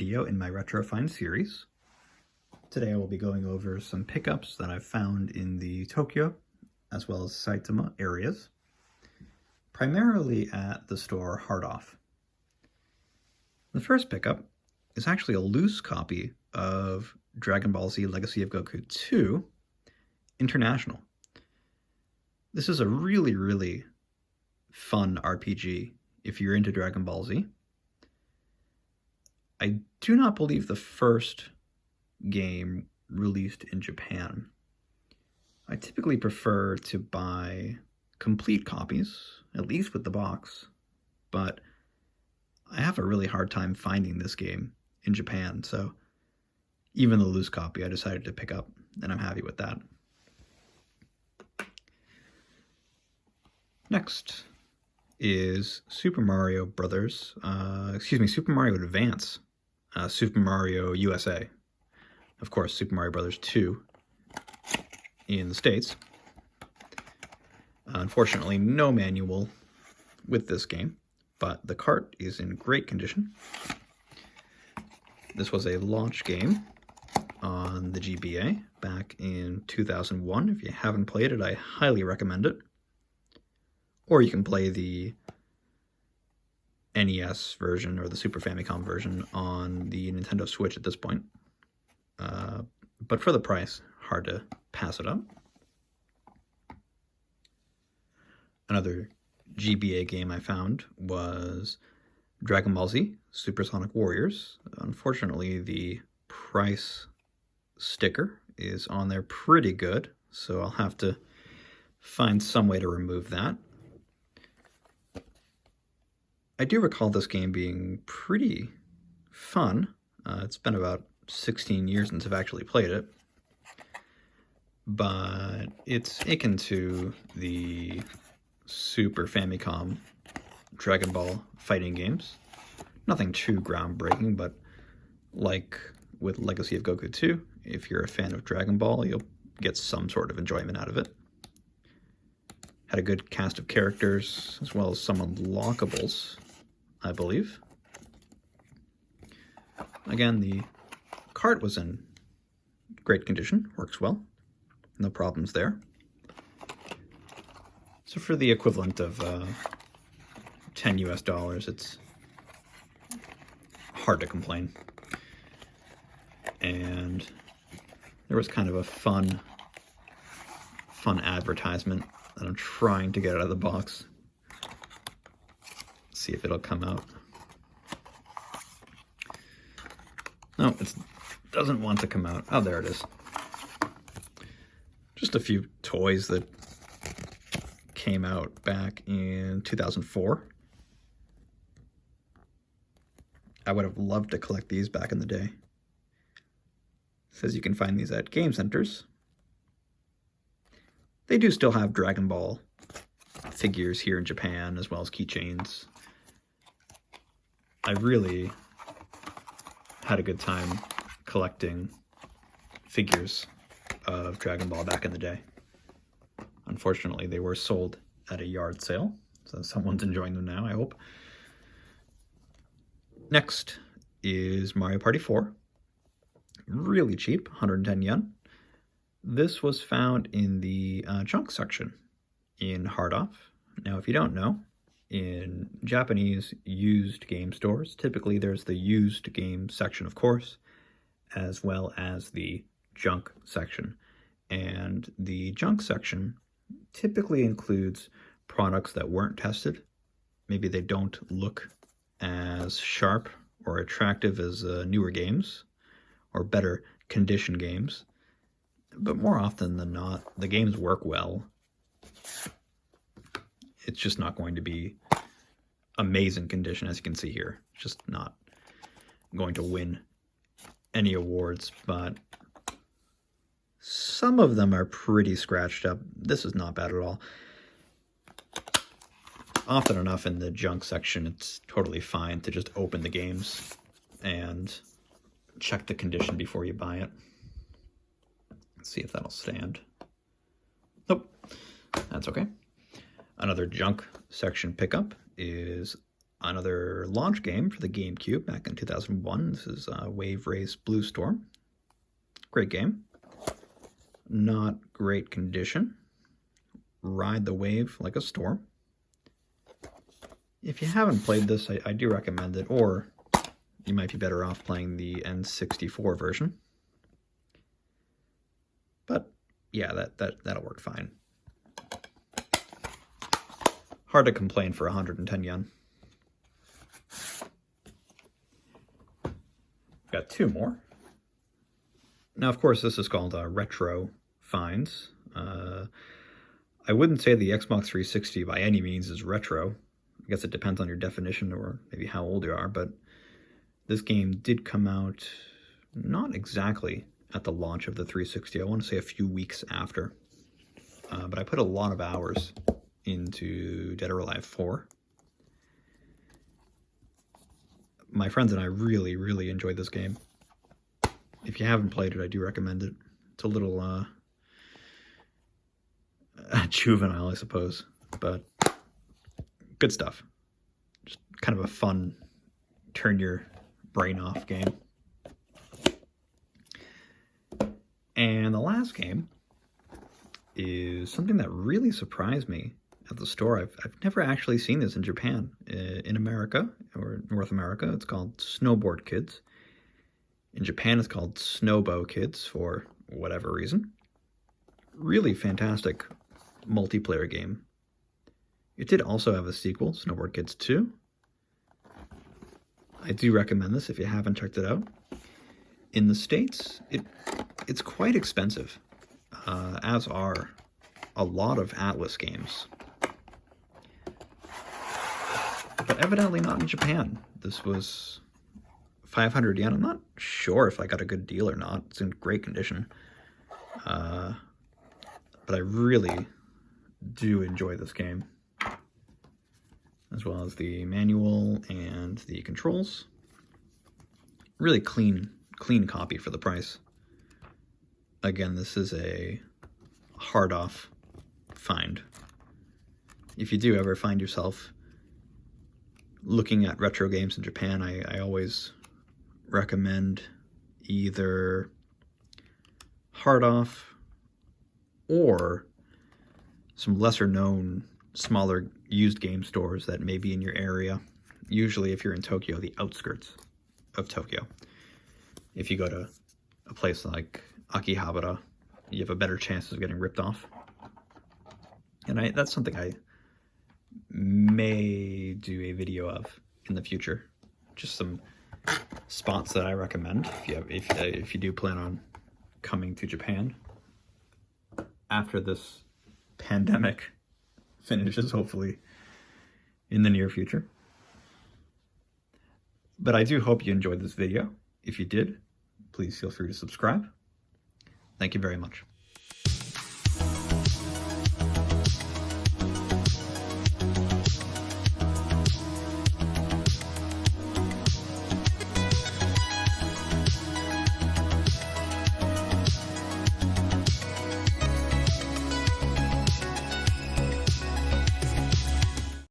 video in my Retrofine series. Today I will be going over some pickups that I've found in the Tokyo as well as Saitama areas, primarily at the store Hard Off. The first pickup is actually a loose copy of Dragon Ball Z Legacy of Goku 2 International. This is a really fun RPG if you're into Dragon Ball Z. I do not believe the first game released in Japan. I typically prefer to buy complete copies, at least with the box, but I have a really hard time finding this game in Japan, so even the loose copy I decided to pick up, and I'm happy with that. Next is Super Mario Advance, Super Mario USA. Of course, Super Mario Brothers 2 in the States. Unfortunately, no manual with this game, but the cart is in great condition. This was a launch game on the GBA back in 2001. If you haven't played it, I highly recommend it. Or you can play the NES version or the Super Famicom version on the Nintendo Switch at this point. But for the price, hard to pass it up. Another GBA game I found was Dragon Ball Z Supersonic Warriors. Unfortunately, the price sticker is on there pretty good, so I'll have to find some way to remove that. I do recall this game being pretty fun. It's been about 16 years since I've actually played it, but it's akin to the Super Famicom Dragon Ball fighting games. Nothing too groundbreaking, but like with Legacy of Goku 2, if you're a fan of Dragon Ball, you'll get some sort of enjoyment out of it. Had a good cast of characters, as well as some unlockables, I believe. Again, the cart was in great condition, works well, no problems there. So for the equivalent of $10 US, it's hard to complain. And there was kind of a fun advertisement that I'm trying to get out of the box. See if it'll come out. No, it doesn't want to come out. Oh, there it is. Just a few toys that came out back in 2004. I would have loved to collect these back in the day. It says you can find these at game centers. They do still have Dragon Ball figures here in Japan, as well as keychains. I really had a good time collecting figures of Dragon Ball back in the day. Unfortunately, they were sold at a yard sale, so someone's enjoying them now, I hope. Next is Mario Party 4. Really cheap, 110 yen. This was found in the junk section in Hard Off. Now, if you don't know, in Japanese used game stores, typically there's the used game section, of course, as well as the junk section. And the junk section typically includes products that weren't tested. Maybe they don't look as sharp or attractive as newer games or better condition games. But more often than not, the games work well. It's just not going to be amazing condition, as you can see here. It's just not going to win any awards, but some of them are pretty scratched up. This is not bad at all. Often enough in the junk section, it's totally fine to just open the games and check the condition before you buy it. Let's see if that'll stand. Nope, that's okay. Another junk section pickup is Another launch game for the GameCube back in 2001. This is Wave Race Blue Storm. Great game. Not great condition. Ride the wave like a storm. If you haven't played this, I do recommend it, or you might be better off playing the N64 version. But yeah, that'll work fine. Hard to complain for 110 yen. Got two more. Now, of course, this is called Retro Finds. I wouldn't say the Xbox 360 by any means is retro. I guess it depends on your definition or maybe how old you are, but this game did come out not exactly at the launch of the 360. I want to say a few weeks after. But I put a lot of hours into Dead or Alive 4. My friends and I really, really enjoyed this game. If you haven't played it, I do recommend it. It's a little juvenile, I suppose, but good stuff. Just kind of a fun, turn your brain off game. And the last game is something that really surprised me at the store. I've never actually seen this in Japan. In America, or North America, it's called Snowboard Kids. In Japan, it's called Snowbow Kids for whatever reason. Really fantastic multiplayer game. It did also have a sequel, Snowboard Kids 2. I do recommend this if you haven't checked it out. In the States, it's quite expensive, as are a lot of Atlas games. But evidently not in Japan. This was 500 yen. I'm not sure if I got a good deal or not. It's in great condition. But I really do enjoy this game, as well as the manual and the controls. Really clean copy for the price. Again, this is a hard-off find. If you do ever find yourself looking at retro games in Japan, I always recommend either hard-off or some lesser-known, smaller used game stores that may be in your area. Usually, if you're in Tokyo, the outskirts of Tokyo. If you go to a place like Akihabara, you have a better chance of getting ripped off. And that's something I may do a video of in the future. Just some spots that I recommend if you do plan on coming to Japan after this pandemic finishes, hopefully in the near future. But I do hope you enjoyed this video. If you did, please feel free to subscribe. Thank you very much.